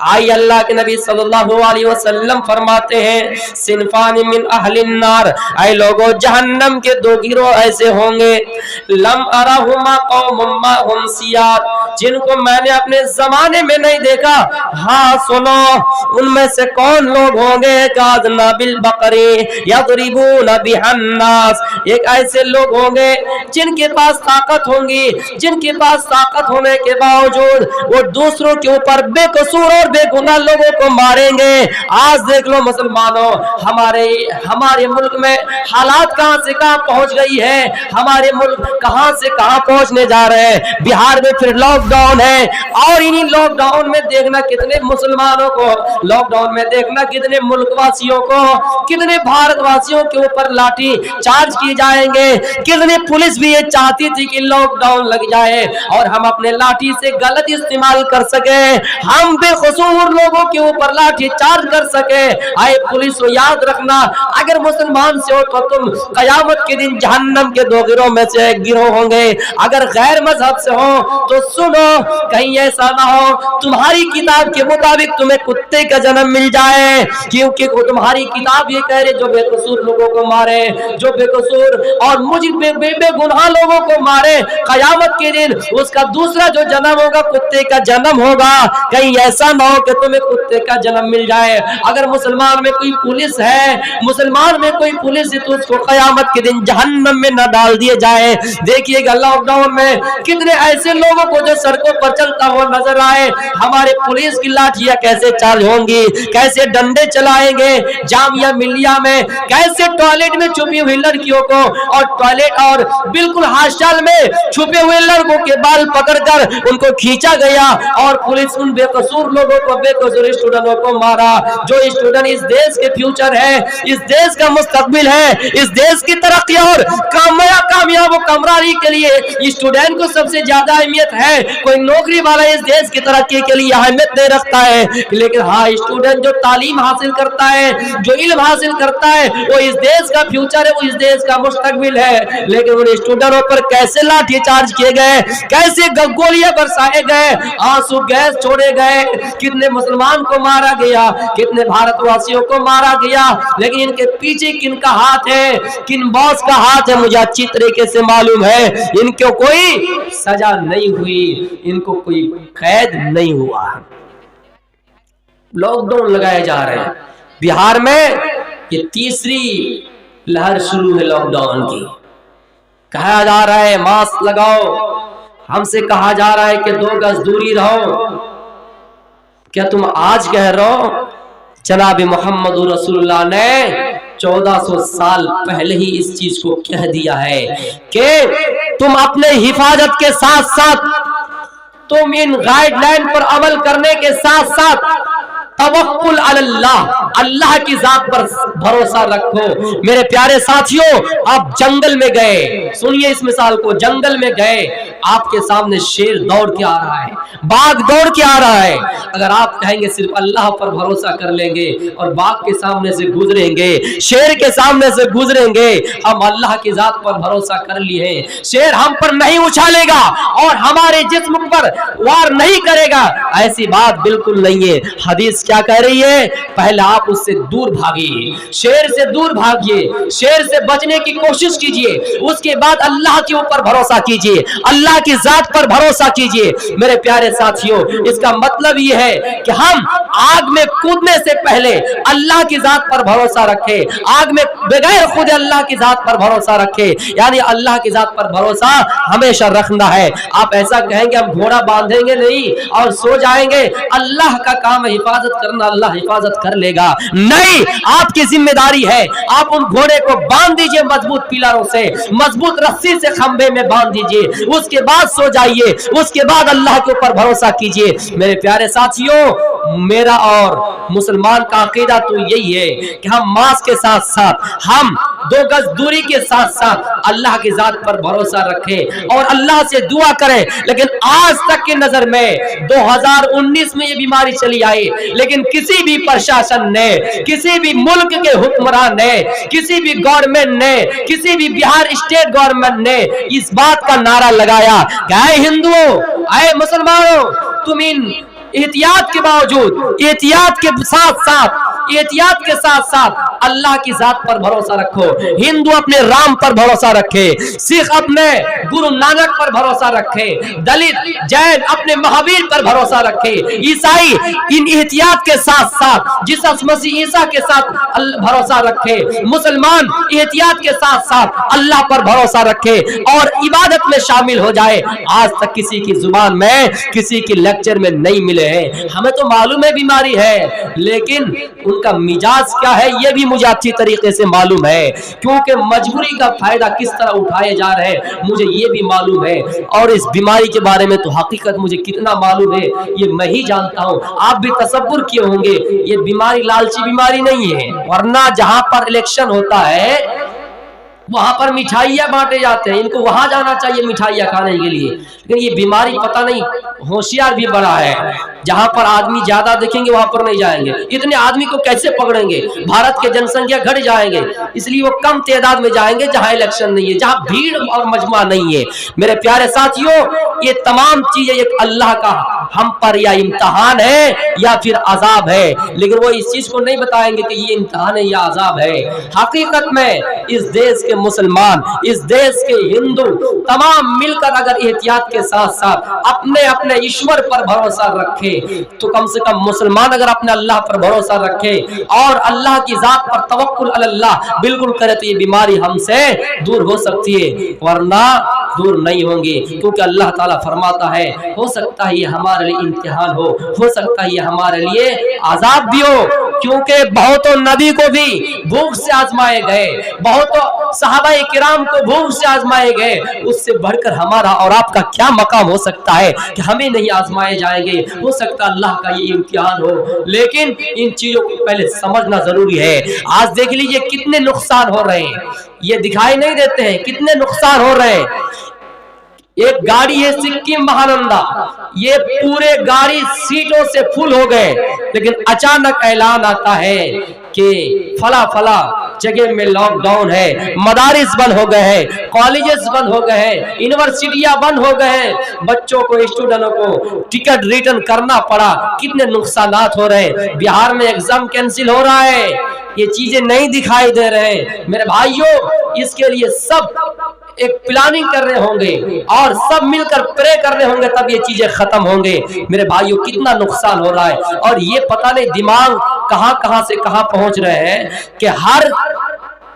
आई अल्लाह के नबी सल्लल्लाहु अलैहि वसल्लम फरमाते हैं, सिनफान मिन अहलिन नार, ऐ लोगों जहन्नम के दो गिरोह ऐसे होंगे, लम अरहुमा कौमुम माहुम सियार, जिनको मैंने अपने जमाने में नहीं देखा। हाँ सुनो, उनमें से कौन लोग होंगे, काज़ना बिल बकरी यदरिबूना बिहन्नास, एक ऐसे लोग होंगे जिनके पास ताकत होंगी, जिनके पास ताकत होने के बावजूद वो दूसरों के ऊपर बेकसूर और बेगुनाह लोगों को मारेंगे। आज देख लो मुसलमानों, हमारे मुल्क में हालात कहां से कहां पहुंच गई है, हमारे मुल्क कहां से कहां पहुंचने जा रहे हैं। बिहार में फिर लॉकडाउन है, और इन्हीं लॉकडाउन में देखना कितने मुसलमानों को, लॉकडाउन में देखना कितने मुल्क वासियों को, कितने भारतवासियों के ऊपर लाठी चार्ज किए जाएंगे। कितने पुलिस भी ये चाहती थी कि लॉकडाउन लग जाए और हम अपने लाठी से गलत इस्तेमाल कर सके, हम बेकसूर लोगों के ऊपर लाठी चार्ज कर सके। आए पुलिस को याद रखना, अगर मुसलमान से हो तो तुम कयामत के दिन जहन्नम के दो गिरोह में से एक गिरोह होंगे। अगर गैर मजहब से हो तो सुनो, कहीं ऐसा ना हो तुम्हारी किताब के मुताबिक तुम्हें कुत्ते का जन्म मिल जाए, क्योंकि तुम्हारी किताब ये कह रही जो बेकसूर लोगों को मारे, जो बेकसूर और मुझे बेगुनाह लोगों को मारे, कयामत के दिन उसका दूसरा जो जन्म होगा कुत्ते का जन्म होगा। कहीं ऐसा ना हो कि तुम्हें कुत्ते का जन्म मिल जाए। अगर मुसलमान में कोई पुलिस है, मुसलमान में कोई पुलिस है, तो उसको कयामत के दिन जहन्नम में न डाल दिए जाए। देखिएगा लॉकडाउन में कितने ऐसे लोगों को जो सड़कों पर चलता हुआ नजर आए, हमारे पुलिस की लाठियां कैसे चार्ज होंगी, कैसे डंडे चलाएंगे, जामिया मिलिया में कैसे टॉयलेट में छुपी हुई लड़कियों को और टॉयलेट और बिल्कुल हॉस्टल में छुपे हुए लड़कों के बाल पकड़कर उनको खींचा गया और पुलिस उन बेकसूर लोगों को, बेकसूर स्टूडेंटों को मारा। जो स्टूडेंट इस देश के फ्यूचर है, इस देश का मुस्तकबिल है, इस देश की तरक्की और कामयाब कामरानी के लिए स्टूडेंट को सबसे ज्यादा अहमियत है। कोई नौकरी वाला इस देश की तरक्की के लिए अहमियत नहीं रखता है, लेकिन हाँ स्टूडेंट जो तालीम हासिल करता है, जो इल्म हासिल करता है, वो इस देश का फ्यूचर है, वो इस देश का मुस्तकबिल है। लेकिन उन स्टूडेंटों पर कैसे लाठी चार्ज किए गए, कैसे गोलियां बरसाए गए, आंसू गैस छोड़े गए, कितने मुसलमान को मारा गया, कितने भारतवासियों को मारा गया। लेकिन इनके पीछे किनका हाथ है, किन बॉस का हाथ है, मुझे अच्छी तरीके से मालूम है। इनको कोई सजा नहीं हुई, इनको कोई कैद नहीं हुआ। लॉकडाउन लगाए जा रहे हैं बिहार में, ये तीसरी लहर शुरू है लॉकडाउन की। कहा जा रहा है मास्क लगाओ, हमसे कहा जा रहा है कि 2 गज दूरी रहो। क्या तुम आज कह रहे हो? जनाब मोहम्मद रसूलुल्लाह ने 1400 साल पहले ही इस चीज को कह दिया है कि तुम अपने हिफाजत के साथ साथ, तुम इन गाइडलाइन पर अमल करने के साथ साथ तवक्कुल अल्लाह, अल्लाह की जात पर भरोसा रखो। मेरे प्यारे साथियों, आप जंगल में गए, सुनिए इस मिसाल को, जंगल में गए, आपके सामने शेर दौड़ के आ रहा है, बाघ दौड़ के आ रहा है। अगर आप कहेंगे सिर्फ अल्लाह पर भरोसा कर लेंगे और बाघ के सामने से गुजरेंगे, शेर के सामने से गुजरेंगे, हम अल्लाह की जात पर भरोसा कर लिए, शेर हम पर नहीं उछालेगा और हमारे जिस्म पर वार नहीं करेगा, ऐसी बात बिल्कुल नहीं है। हदीस क्या कह रही है? पहले आप उससे दूर भागिए, शेर से दूर भागिए, शेर से बचने की कोशिश कीजिए, उसके बाद अल्लाह के ऊपर भरोसा कीजिए, अल्लाह की जात पर भरोसा कीजिए। मेरे प्यारे साथियों, इसका मतलब यह है कि हम आग में कूदने से पहले अल्लाह की जात पर भरोसा रखें, आग में बगैर खुद अल्लाह की जात पर भरोसा रखें, यानी अल्लाह की जात पर भरोसा हमेशा रखना है। आप ऐसा कहेंगे हम घोड़ा बांधेंगे नहीं और सो जाएंगे, अल्लाह का काम है हिफाजत करना, अल्लाह हिफाजत कर लेगा, नहीं, आपकी जिम्मेदारी है। आप उन घोड़े को बांध दीजिए मजबूत पिलरों से, मजबूत रस्सी से खंबे में बांध दीजिए, उसके बाद सो जाइए, उसके बाद अल्लाह के ऊपर भरोसा कीजिए। मेरे प्यारे साथियों, मेरा और मुसलमान का अकीदा तो यही है कि हम मास्क के साथ साथ, हम 2 गज दूरी के साथ साथ अल्लाह की जात पर भरोसा रखें और अल्लाह से दुआ करें। लेकिन आज तक की नजर में 2019 में ये बीमारी चली आई, लेकिन किसी भी प्रशासन ने, किसी भी मुल्क के हुक्मरान ने, किसी भी गवर्नमेंट ने, किसी भी बिहार स्टेट गवर्नमेंट ने इस बात का नारा लगाया कि ऐ हिंदुओं, ऐ मुसलमानों, तुम इन एहतियात के बावजूद, एहतियात के साथ साथ अल्लाह की जात पर भरोसा रखो। हिंदू अपने राम पर भरोसा रखे, सिख अपने गुरु नानक पर भरोसा रखे, दलित जैन अपने महावीर पर भरोसा रखे, ईसाई इन एहतियात के साथ साथ जिसस मसीह ईसा के साथ भरोसा रखे, मुसलमान एहतियात के साथ साथ अल्लाह पर भरोसा रखे और इबादत में शामिल हो जाए। आज तक किसी की जुबान में, किसी की लेक्चर में नहीं मिले हैं। हमें तो मालूम है बीमारी है, लेकिन उनका मिजाज क्या है ये भी मुझे अच्छी तरीके से मालूम है, क्योंकि मजबूरी का फायदा किस तरह उठाए जा रहे हैं मुझे ये भी मालूम है। और इस बीमारी के बारे में तो हकीकत मुझे कितना मालूम है ये मैं ही जानता हूँ, आप भी तसव्वुर किए होंगे। ये बीमारी लालची बीमारी नहीं है, वरना जहां पर इलेक्शन होता है वहां पर मिठाइयां बांटे जाते हैं, इनको वहां जाना चाहिए मिठाइयां खाने के लिए। लेकिन ये बीमारी पता नहीं होशियार भी बड़ा है, जहां पर आदमी ज्यादा देखेंगे वहां पर नहीं जाएंगे। इतने आदमी को कैसे पकड़ेंगे? भारत की जनसंख्या घट जाएंगे, इसलिए वो कम तादाद में जाएंगे जहां इलेक्शन नहीं है, जहां भीड़ और मजमा नहीं है। मेरे प्यारे साथियों, ये तमाम चीजें एक अल्लाह का हम पर या इम्तिहान है या फिर अजाब है, लेकिन वो इस चीज को नहीं बताएंगे कि ये इम्तिहान है या अजाब है। हकीकत में इस देश के मुसलमान, इस देश के हिंदू तमाम मिलकर अगर एहतियात के साथ साथ अपने अपने ईश्वर पर भरोसा रखे, तो कम से कम मुसलमान अगर अपने अल्लाह पर भरोसा रखे और अल्लाह की जात पर तवक्कुल अल्लाह बिल्कुल करे, तो ये बीमारी हमसे दूर हो सकती है, वरना दूर नहीं होंगी। क्योंकि अल्लाह ताला फरमाता है, हो सकता है ये हमारे लिए इम्तिहान हो सकता है ये हमारे लिए आजाब भी हो, क्योंकि बहुतों नबी को भी भूख से आजमाए गए, बहुतों सहाबाए किराम को भूख से आजमाए गए, उससे बढ़कर हमारा और आपका क्या मकाम हो सकता है कि हमें नहीं आजमाए जाएंगे? हो सकता है अल्लाह का ये इम्तिहान हो, लेकिन इन चीजों को पहले समझना जरूरी है। आज देख लीजिए कितने नुकसान हो रहे हैं, ये दिखाई नहीं देते हैं कितने नुकसान हो रहे हैं। एक गाड़ी है सिक्किम महानंदा, ये पूरे गाड़ी सीटों से फुल हो गए, लेकिन अचानक ऐलान आता है कि फला फला जगह में लॉकडाउन है, मदारिस बंद हो गए हैं, कॉलेजेस बंद हो गए हैं, यूनिवर्सिटियां बंद हो गए हैं, बच्चों को स्टूडेंटों को टिकट रिटर्न करना पड़ा, कितने नुकसानात हो रहे हैं। बिहार में एग्जाम कैंसिल हो रहा है, ये चीजें नहीं दिखाई दे रहे हैं। मेरे भाइयों, इसके लिए सब एक प्लानिंग कर रहे होंगे और सब मिलकर प्रे कर रहे होंगे, तब ये चीजें खत्म होंगे। मेरे भाइयों, कितना नुकसान हो रहा है और ये पता नहीं दिमाग कहां से कहां पहुंच रहे हैं कि हर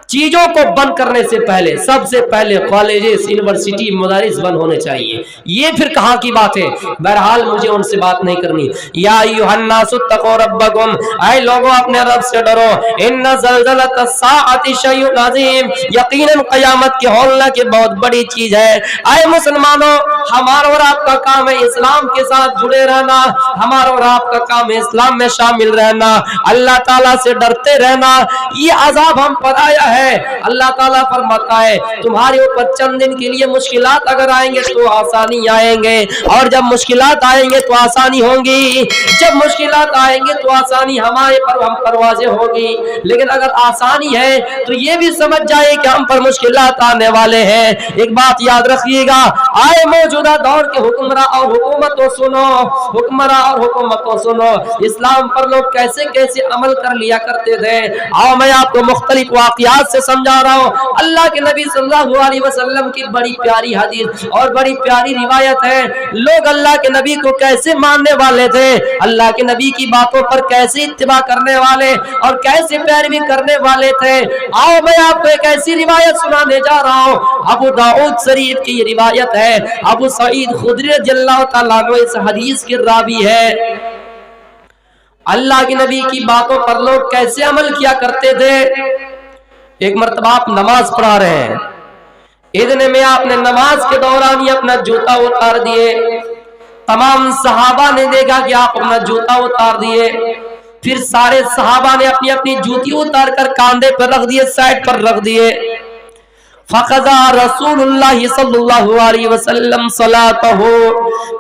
चीजों को बंद करने से पहले सबसे पहले कॉलेजेस, यूनिवर्सिटी, मदारिस बंद होने चाहिए। ये फिर कहाँ की बात है? बहरहाल मुझे उनसे बात नहीं करनी। या अय्युहन्नासु तक़ू रब्बकुम, ऐ लोगों अपने रब से डरो। इन्ना ज़लज़लतस्साअति शैउन अज़ीम, यकीनन क़यामत के हौलना की बहुत बड़ी चीज है। ऐ मुसलमानों, हमारा और आपका काम है इस्लाम के साथ जुड़े रहना, हमारा और आपका काम है इस्लाम में शामिल रहना, अल्लाह ताला से डरते रहना। ये अज़ाब हम पर आया है, अल्लाह ताला फरमाता है तुम्हारे ऊपर चंद दिन के लिए मुश्किलात अगर आएंगे तो आसानी आएंगे, और जब मुश्किलात आएंगे तो आसानी होंगी, जब मुश्किलात आएंगे तो आसानी हमारे पर हम परवाज़ें होगी। लेकिन अगर आसानी है तो ये भी समझ जाए कि हम पर मुश्किलात आने वाले हैं। एक बात याद रखिएगा, आए मौजूदा दौर के हुक्मरां और हुकूमतों सुनो, हुक्मरां और हुकूमतों सुनो, इस्लाम पर लोग कैसे कैसे अमल कर लिया करते थे। आओ मैं आपको मुख्तलिफ वाक़ियात से समझा रहा हूँ। अल्लाह के नबी सल्लल्लाहु अलैहि वसल्लम की बड़ी प्यारी हदीस और बड़ी प्यारी रिवायत है। लोग अल्लाह के नबी को कैसे मानने वाले थे, अल्लाह के नबी की बातों पर कैसे इत्तिबा करने वाले और कैसे पैरवी करने वाले थे। आओ मैं आपको एक ऐसी रिवायत सुनाने जा रहा हूँ। अबू दाऊद शरीफ की ये रिवायत है, अबू सईद खुदरी रज़ियल्लाहु तआला अन्हु इस हदीस के रावी है। अल्लाह के नबी की बातों पर लोग कैसे अमल किया करते थे। एक मर्तबा आप नमाज पढ़ा रहे हैं, इतने में आपने नमाज के दौरान ही अपना जूता उतार दिए। तमाम सहाबा ने देखा कि आप अपना जूता उतार दिए, फिर सारे सहाबा ने अपनी अपनी जूती उतार कर कांधे पर रख दिए, साइड पर रख दिए। फ़क़ज़ा रसूलुल्लाह सल्लल्लाहु अलैहि वसल्लम सलातहु,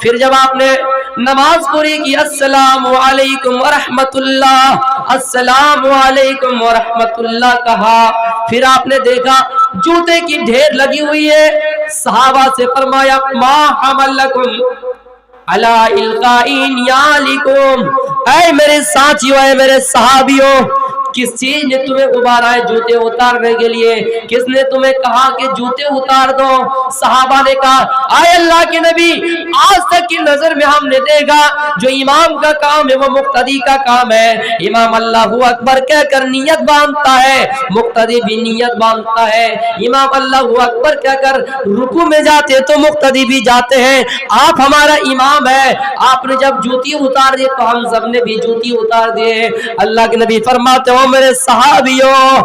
फिर जब आपने नमाज पूरी की, अस्सलामु अलैकुम व रहमतुल्लाह, अस्सलामु अलैकुम व रहमतुल्लाह कहा, फिर आपने देखा जूते की ढेर लगी हुई है। सहाबा से फरमाया मा हमलकुम, अला इल्काइन यालिकुम, ऐ मेरे साथियों, ऐ मेरे सहाबियों, किस चीज ने तुम्हें उबारा है जूते उतारने के लिए? किसने तुम्हें कहा कि जूते उतार दो? सहाबा ने कहा, आए अल्लाह के नबी, आज तक की नजर में हमने देखा जो इमाम का काम है वो मुक्तदी का काम है। इमाम अल्लाहू अकबर कहकर नियत बांधता है, मुक्तदी भी नियत बांधता है। इमाम अल्लाहू अकबर कहकर रुकू में जाते तो मुक्तदी भी जाते हैं। आप हमारा इमाम है, आपने जब जूती उतार दी तो हम सब ने भी जूती उतार दिए। अल्लाह के नबी फरमाते हो, मेरे सहाबियों,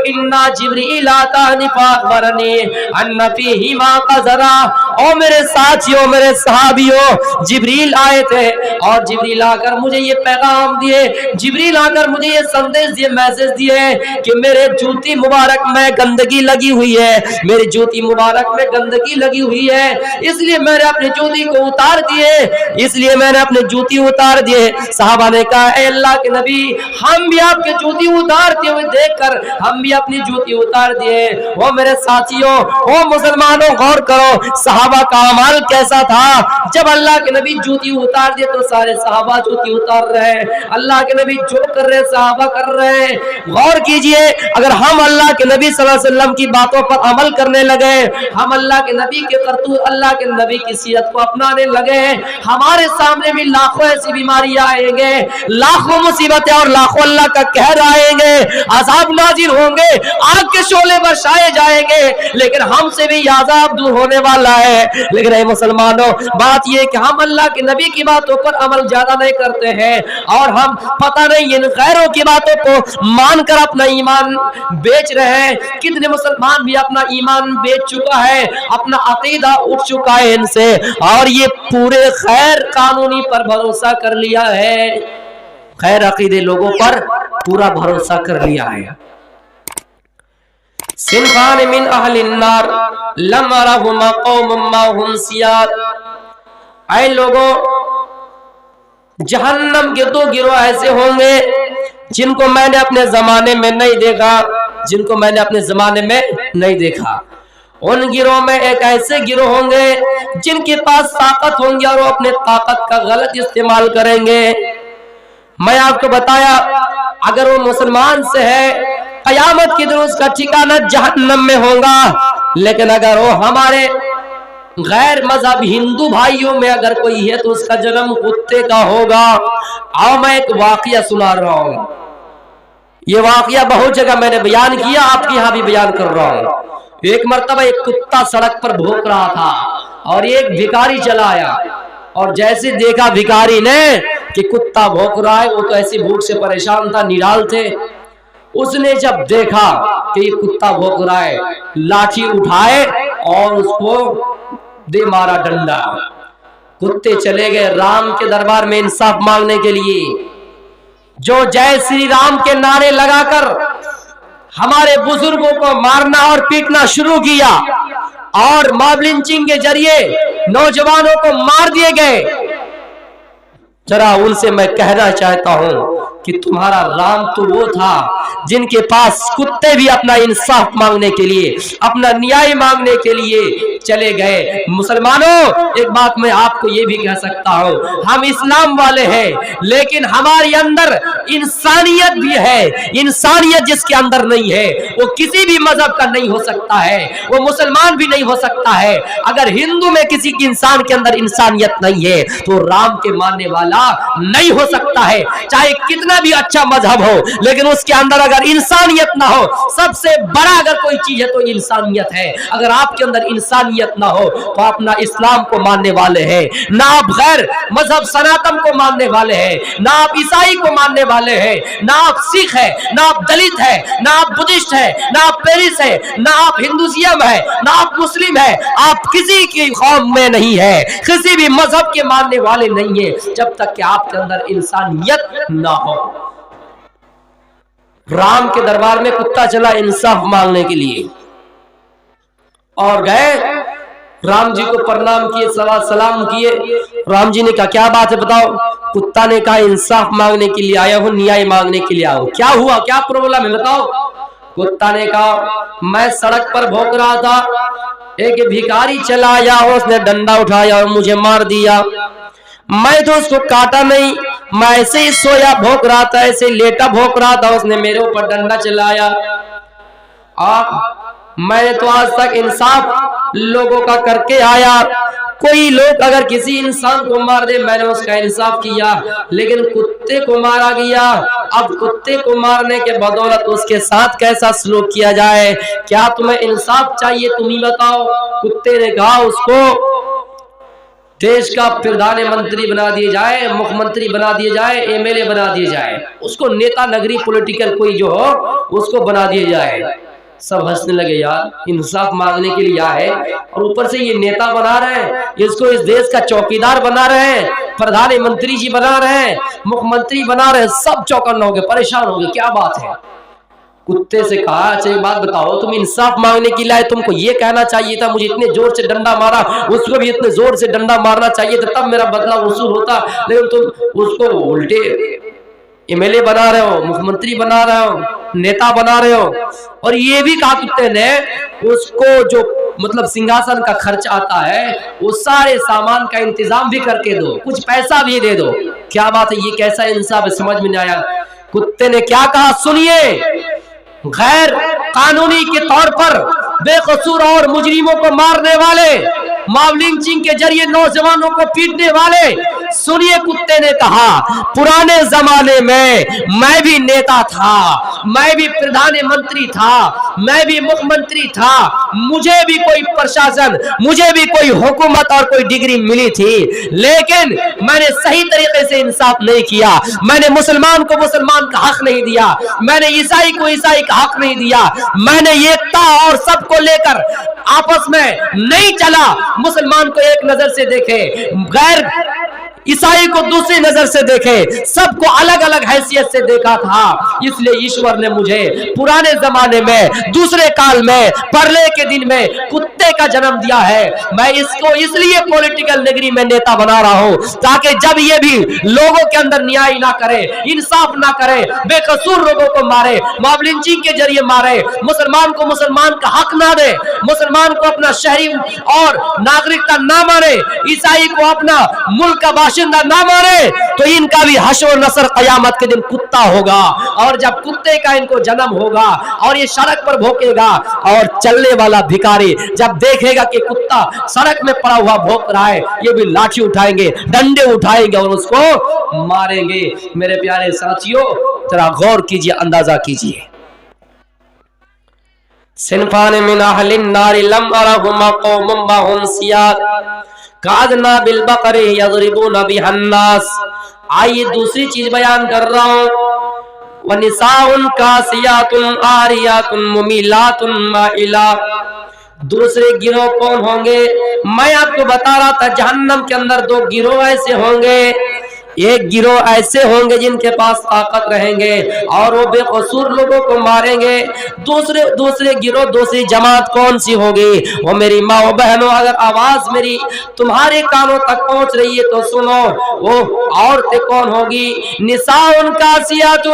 इन्ना जिब्रील आता निफाखबरनी अन्ना फीही मा क़ज़रा। ओ मेरे साथियों, मेरे सहाबियों, जिब्रील आए थे और जिब्रील आकर मुझे ये पैगाम दिए, जिब्रील आकर मुझे ये संदेश दिए, मैसेज दिए कि मेरे जूती मुबारक में गंदगी लगी हुई है, मेरी जूती मुबारक में गंदगी लगी हुई है, इसलिए मैंने अपनी जूती को उतार दिए, इसलिए मैंने अपनी जूती उतार दिए। साहबा ने कहा, ऐ अल्लाह के नबी, हम भी आपके जूती उतारते हुए देखकर हम भी अपनी जूती उतार दिए। वो मेरे साथियों, वो मुसलमानों, गौर करो सहाबा का अमल कैसा था। जब अल्लाह के नबी जूती उतार दिए तो सारे सहाबा जूती उतार रहे हैं। अल्लाह के नबी जो कर रहे सहाबा कर रहे हैं। गौर कीजिए, अगर हम अल्लाह के नबी सल्लल्लाहु अलैहि वसल्लम की बातों पर अमल करने लगे, हम अल्लाह के नबी के करतूत, अल्लाह के नबी की सीरत को अपनाने लगे, हमारे सामने भी लाखों ऐसी बीमारियां आएंगे, लाखों मुसीबतें और लाखों अल्लाह का कहर आएंगे, अज़ाब नाजिल होंगे, आग के शोले बरसाए जाएंगे, लेकिन हमसे भी अज़ाब दूर होने वाला है। लेकिन ऐ मुसलमानों, बात ये कि हम अल्लाह के नबी की बातों पर अमल ज्यादा नहीं करते हैं और हम पता नहीं इन गैरों की बातों को मानकर अपना ईमान बेच रहे हैं। कितने मुसलमान भी अपना ईमान बेच चुका है, अपना अकीदा उठ चुका है इनसे, और ये पूरे गैर कानूनी पर भरोसा कर लिया है, गैर अकीदे लोगों पर पूरा भरोसा कर लिया है। सिनफान मिन अहलिन नार लम अरहुमा कौमुम माहुम सियार, ऐ लोगों, जहन्नम के दो गिरोह ऐसे होंगे जिनको मैंने अपने जमाने में नहीं देखा, जिनको मैंने अपने जमाने में नहीं देखा। उन गिरोह में एक ऐसे गिरोह होंगे जिनके पास ताकत होंगी और वो अपने ताकत का गलत इस्तेमाल करेंगे। मैं आपको बताया, अगर वो मुसलमान से है, कयामत के दिन उसका ठिकाना जहन्नम में होगा। लेकिन अगर वो हमारे गैर मजहब हिंदू भाइयों में अगर कोई है तो उसका जन्म कुत्ते का होगा। आओ मैं एक वाकया सुना रहा हूं, ये वाकया बहुत जगह मैंने बयान किया, आपके यहाँ भी बयान कर रहा हूं। एक मर्तबा एक कुत्ता सड़क पर भौंक रहा था और एक भिखारी चला आया, और जैसे देखा भिखारी ने कि कुत्ता भौंक रहा है, वो तो ऐसी भूख से परेशान था, निराल थे। उसने जब देखा कि ये कुत्ता भौंक रहा है, लाठी उठाए और उसको दे मारा डंडा। कुत्ते चले गए राम के दरबार में इंसाफ मांगने के लिए। जो जय श्री राम के नारे लगाकर हमारे बुजुर्गों को मारना और पीटना शुरू किया और मॉब लिंचिंग के जरिए नौजवानों को मार दिए गए, जरा उनसे मैं कहना चाहता हूं कि तुम्हारा राम तो वो था जिनके पास कुत्ते भी अपना इंसाफ मांगने के लिए, अपना न्याय मांगने के लिए चले गए। मुसलमानों, एक बात मैं आपको ये भी कह सकता हूँ, हम इस्लाम वाले हैं लेकिन हमारे अंदर इंसानियत भी है। इंसानियत जिसके अंदर नहीं है वो किसी भी मजहब का नहीं हो सकता है, वो मुसलमान भी नहीं हो सकता है। अगर हिंदू में किसी की इंसान के अंदर इंसानियत नहीं है तो राम के मानने वाला नहीं हो सकता है, चाहे कितना भी अच्छा मजहब हो, लेकिन उसके अंदर अगर इंसानियत ना हो, सबसे बड़ा अगर कोई चीज है तो इंसानियत है। अगर आपके अंदर इंसानियत ना हो तो आप ना इस्लाम को मानने वाले हैं, ना आप गैर मजहब सनातन को मानने वाले हैं, ना आप ईसाई को मानने वाले हैं, ना आप सिख है, ना आप दलित है, ना आप बुद्धिस्ट है, ना आप पेरिस है, ना आप हिंदुइज्म है, ना आप मुस्लिम है, आप किसी की कौम में नहीं है, किसी भी मजहब के मानने वाले नहीं है, जब तक कि आपके अंदर इंसानियत ना हो। राम के दरबार में कुत्ता चला इंसाफ मांगने के लिए और गए, राम जी को प्रणाम किए, सलाम किए। राम जी ने कहा क्या बात है बताओ। कुत्ता ने कहा इंसाफ मांगने के लिए आया हूं, न्याय मांगने के लिए आया हूं। क्या हुआ, क्या प्रॉब्लम है बताओ। कुत्ता ने कहा मैं सड़क पर भौंक रहा था ایک بھکاری چلا آیا، اس نے ڈنڈا اٹھایا اور مجھے مار دیا، میں تو اس کو کاٹا نہیں، میں ایسے ہی سویا بھوک رہا تھا، ایسے ہی لیٹا بھوک رہا تھا، اس نے میرے اوپر ڈنڈا چلایا۔ میں نے تو آج تک انصاف لوگوں کا کر کے آیا، کوئی لوگ اگر کسی انسان کو مار دے میں نے اس کا انصاف کیا، لیکن کتے کو مارا گیا، اب کتے کو مارنے کے بدولت اس کے ساتھ کیسا سلوک کیا جائے؟ کیا تمہیں انصاف چاہیے؟ تم ہی بتاؤ۔ کتے نے کہا اس کو دیش کا پردھان منتری بنا دیے جائے، مکھ منتری بنا دیے جائے، ایم ایل اے بنا دیے جائے، اس کو نیتا نگری پولیٹیکل کوئی جو ہو اس کو بنا دیے جائے۔ سب ہنسنے لگے، یار انصاف مانگنے کے لیے آئے اور اوپر سے یہ نیتا بنا رہے ہیں، اس کو اس دیش کا چوکیدار بنا رہے ہیں، پردھان منتری جی بنا رہے ہیں، مکھ منتری بنا رہے ہیں، سب چوکن ہو گئے، پریشان ہو گئے، کیا بات ہے؟ کتے سے کہا اچھا ایک بات بتاؤ، تم انصاف مانگنے کے لیے تم کو یہ کہنا چاہیے تھا مجھے اتنے زور سے ڈنڈا مارا، اس کو بھی اتنے زور سے ڈنڈا مارنا چاہیے تھا، تب میرا بدلہ وصول ہوتا، لیکن تم اس کو الٹے ایم ایل اے بنا رہے ہو، مکھ منتری بنا رہے ہو، نیتا بنا رہے ہو۔ اور یہ بھی کہا کتے نے اس کو جو مطلب سنگھاسن کا خرچ آتا ہے وہ سارے سامان کا انتظام بھی کر کے دو، کچھ پیسہ بھی دے دو۔ کیا بات ہے؟ یہ کیسا انصاف ہے؟ سمجھ میں نہیں آیا۔ کتے نے کیا کہا سنیے، غیر قانونی کے طور پر بے قصور اور مجرموں کو مارنے والے، ماب لنچنگ کے ذریعے نوجوانوں کو پیٹنے والے، سنیے کتے نے کہا پرانے زمانے میں بھی نیتا تھا، میں بھی پردھان منتری تھا، میں بھی مکھ منتری تھا، مجھے بھی کوئی پرشاسن، مجھے بھی کوئی حکومت اور کوئی ڈگری ملی تھی، لیکن میں نے صحیح طریقے سے انصاف نہیں کیا، میں نے مسلمان کو مسلمان کا حق نہیں دیا، میں نے عیسائی کو عیسائی کا حق نہیں دیا، میں نے ایکتا اور سب کو لے کر آپس میں نہیں چلا، مسلمان کو ایک نظر سے دیکھے، غیر عیسائی کو دوسری نظر سے دیکھے، سب کو الگ الگ حیثیت سے دیکھا تھا۔ اس لیے ایشور نے مجھے پرانے زمانے میں، دوسرے کال میں، پرلے کے دن میں کتے کا جنم دیا ہے۔ میں اس کو اس لیے پولیٹیکل نگری میں نیتا بنا رہا ہوں تاکہ جب یہ بھی لوگوں کے اندر نیائی نہ کرے، انصاف نہ کرے، بے قصور لوگوں کو مارے، ماب لنچنگ کے ذریعے مارے، مسلمان کو مسلمان کا حق نہ دے، مسلمان کو اپنا شہری اور ناگرکتا نہ مانے، عیسائی کو اپنا ملک کا باشندہ نہ مانے، تو ان کا بھی حشر و نصر قیامت کے دن کتا ہوگا۔ اور جب کتے کا ان کو جنم ہوگا اور یہ سڑک پر بھوکے گا، اور چلنے والا بھکاری جب دیکھے گا کہ کتا سڑک میں پڑا ہوا بھوک رہا ہے، یہ بھی لاٹھی اٹھائیں گے، ڈنڈے اٹھائیں گے اور اس کو ماریں گے۔ میرے پیارے ساتھیوں ذرا غور کیجئے، اندازہ کیجئے۔ صنفان من اہل النار لم ارہما قوم معهم سیاد قادنا بالبقر یضربون بها الناس۔ آئیے دوسری چیز بیان کر رہا ہوں، وَنِسَاءٌ كَاسِيَاتٌ عَارِيَاتٌ مُمِيلَاتٌ مَائِلَاتٌ۔ دوسرے گروہ کون ہوں گے؟ میں آپ کو بتا رہا تھا جہنم کے اندر دو گروہ ایسے ہوں گے، ایک گروہ ایسے ہوں گے جن کے پاس طاقت رہیں گے اور وہ بے قصور لوگوں کو ماریں گے، دوسرے گروہ، دوسری جماعت کون سی ہوگی؟ وہ میری ماں و بہنوں، اگر آواز میری تمہارے کانوں تک پہنچ رہی ہے تو سنو، وہ عورتیں کون ہوگی؟ نساء کاسیات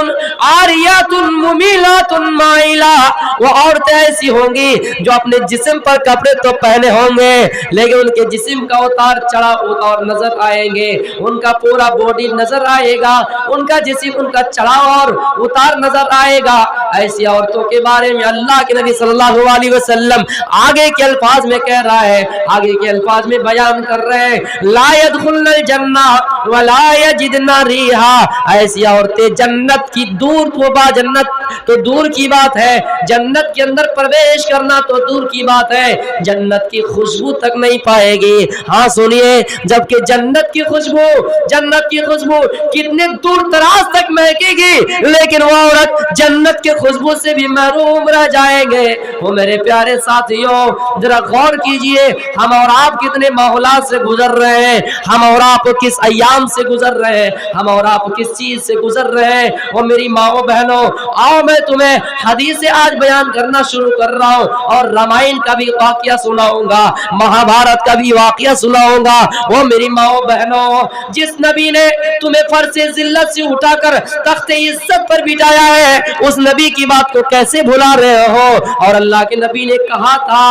عاریات ممیلات مائلہ۔ وہ عورتیں ایسی ہوں گی جو اپنے جسم پر کپڑے تو پہنے ہوں گے لیکن ان کے جسم کا اتار چڑھا اتار نظر آئیں گے، ان کا پورا باڈی نظر آئے گا، ان کا جسم، ان کا چڑھاؤ اور اتار نظر آئے گا۔ ایسی عورتوں کے بارے میں اللہ کے نبی صلی اللہ علیہ وسلم آگے کے الفاظ میں کہہ رہا ہے، آگے کے الفاظ میں بیان کر رہے ہیں، لا يدخلن الجنہ ولا یجدن ریحا۔ ایسی عورتیں جنت کی دور توبہ، جنت تو دور کی بات ہے، جنت کے اندر پرویش کرنا تو دور کی بات ہے، جنت کی خوشبو تک نہیں پائے گی۔ ہاں سنیے، جبکہ جنت کی خوشبو کتنے دور دراز تک مہکے گی، لیکن وہ عورت جنت کے خوشبو سے بھی محروم رہ جائیں گے۔ وہ میرے پیارے ساتھیوں ذرا غور کیجئے، ہم اور آپ کتنے ماحولات سے گزر رہے ہیں، ہم اور آپ کس ایام سے گزر رہے ہیں، ہم اور آپ کس چیز سے گزر رہے ہیں۔ وہ میری ماں و بہنوں، آؤ میں تمہیں حدیث آج بیان کرنا شروع کر رہا ہوں اور رامائن کا بھی واقعہ سناؤں گا، مہا بھارت کا بھی واقعہ سناؤں گا۔ وہ میری ماں و بہنوں، جس نبی نے तुम्हें फर्श जिल्लत से उठाकर तख्ते इज्जत पर बिठाया है, उस नबी की बात को कैसे भुला रहे हो? और अल्लाह के नबी ने कहा था,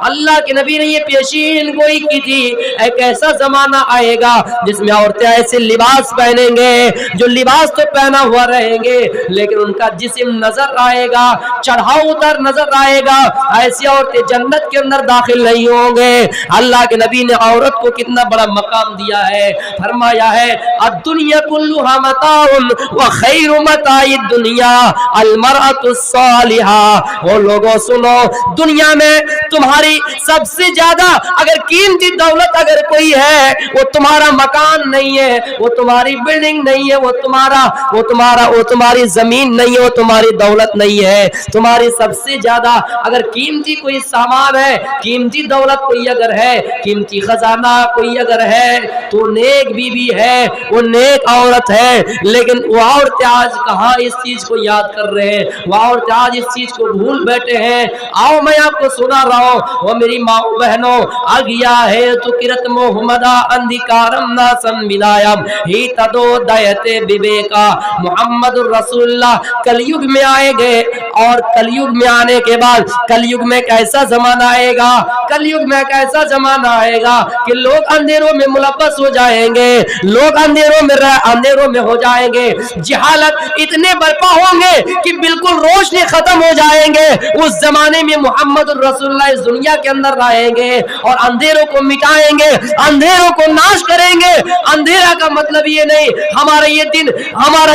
अल्लाह के नबी ने ये पेशीन गोई की थी, एक ऐसा जमाना आएगा जिसमें औरतें ऐसे लिबास पहनेंगे जो लिबास तो पहना हुआ रहेंगे लेकिन उनका जिस्म नजर आएगा, चढ़ाव उतर नजर आएगा। ऐसी औरतें जन्नत के अंदर दाखिल नहीं होंगे। अल्लाह के नबी ने औरत को कितना बड़ा मकाम दिया है, फरमाया है अद्दुनिया कुल्लुहा मताउन व खैरु मताइद दुनिया अलमरअतु सालिहा। वो लोगों सुनो, दुनिया में तुम्हारी सबसे ज्यादा अगर कीमती दौलत अगर कोई है, वो तुम्हारा मकान नहीं है, वो तुम्हारी बिल्डिंग नहीं है, वो तुम्हारी जमीन नहीं है, वो तुम्हारी दौलत नहीं है। तुम्हारी सबसे ज्यादा अगर कीमती कोई सामान है, कीमती दौलत कोई अगर है, कीमती खजाना कोई अगर है, तो नेक बीवी है, वो नेक औरत है। लेकिन वो औरत आज कहाँ इस चीज को याद कर रहे हैं, वो औरत आज इस चीज को भूल बैठे हैं। आओ मैं आपको सुना रहा हूँ, वो मेरी माँ बहनों, आ गया है तो किरत मोहम्मदा अंधिकारम ना संविदायम ही तदो दयते विवेका मोहम्मद रसूलुल्लाह कलयुग में आएंगे। और कलयुग में आने के बाद कलयुग में कैसा जमाना आएगा, कलयुग में कैसा जमाना आएगा कि लोग अंधेरों में मुलव्वस हो जाएंगे, लोग अंधेरों में हो जाएंगे, जहालत इतने बर्पा होंगे कि बिल्कुल रोशनी खत्म हो जाएंगे। उस जमाने में मोहम्मद रसूलुल्लाह इस दुनिया के अंदर रहेंगे और अंधेरों को मिटाएंगे, अंधेरों को नाश करेंगे। अंधेरा का मतलब ये नहीं हमारा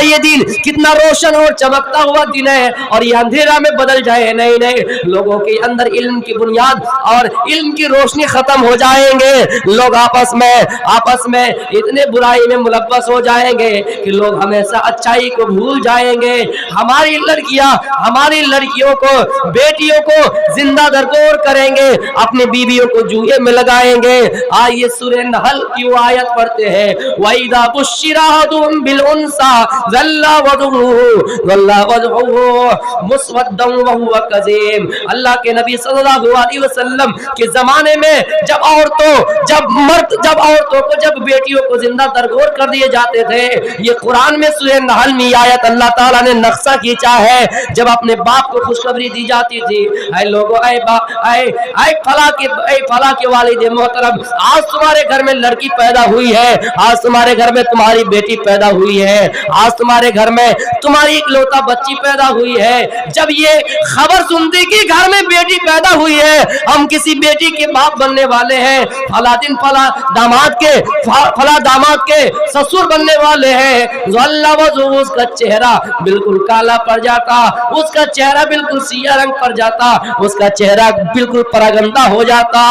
ये दिन कितना रोशन और चमकता हुआ दिन है और ये अंधेरा में बदल जाए, नहीं नहीं, लोगों के अंदर इल्म की बुनियाद और इल्म की रोशनी खत्म हो जाएंगे। लोग आपस में इतने बुराई में मुलव्वस हो जाएंगे कि लोग हमेशा अच्छाई को भूल जाएंगे। हमारी लड़कियों को, बेटियों को जिंदा दरगोर करेंगे, अपनी बीवियों को जुए में लगाएंगे। आइए सूरह नहल की आयत पढ़ते हैं, वइदा बुश्शिरा अहदुहुम बिल उनसा ज़ल्ला वजहुहु मुस्वद्दन व हुवा कज़ीम। अल्लाह के नबी सल्लल्लाहु अलैहि वसल्लम के जमाने में जब बेटियों को जिंदा दरगोर कर दिए जाते थे, ये कुरान में सूरह नहल में आयत अल्लाह ताला ने नक्शा खींचा है। जब अपने बाप को खुशखबरी दी जाती थी, ऐ लोगों, ऐ फला के वालिद मोहतरम, आज तुम्हारे घर में लड़की पैदा हुई है, आज तुम्हारे घर में तुम्हारी बेटी पैदा हुई है, आज तुम्हारे घर में तुम्हारी इकलौता बच्ची पैदा हुई है। जब ये खबर सुनती कि घर में बेटी पैदा हुई है, हम किसी बेटी के बाप बनने वाले हैं, फला दिन फला दामाद के ससुर बनने वाले हैं, उसका चेहरा बिल्कुल काला पड़ जाता, उसका चेहरा बिल्कुल सिया रंग पड़ जाता, उसका चेहरा बिल्कुल परागंदा हो जाता।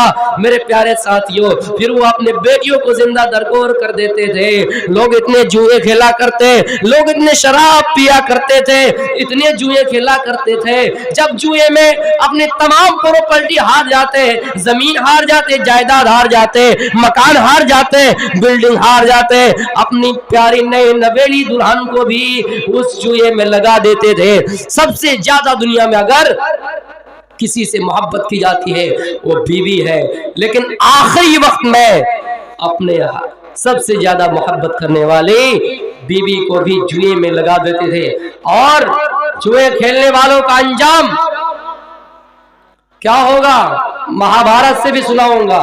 मेरे प्यारे साथियों, फिर वो अपने बेटियों को जिंदा दरगोर कर देते थे। लोग इतने जुए खेला करते, लोग इतने शराब पिया करते थे, इतने जुए खेला करते थे। जब जुए में अपने तमाम प्रॉपर्टी हार जाते, जमीन हार जाते, जायदाद हार जाते, मकान हार जाते, बिल्डिंग हार जाते, अपनी प्यारी नई नवेली दुल्हन को भी उस जुए में लगा देते थे। सबसे ज्यादा दुनिया में अगर किसी से मोहब्बत की जाती है वो बीवी है, लेकिन आखिरी वक्त में अपने सबसे ज्यादा मोहब्बत करने वाले बीवी को भी जुए में लगा देते थे। और जुए खेलने वालों का अंजाम क्या होगा, महाभारत से भी सुनाऊंगा।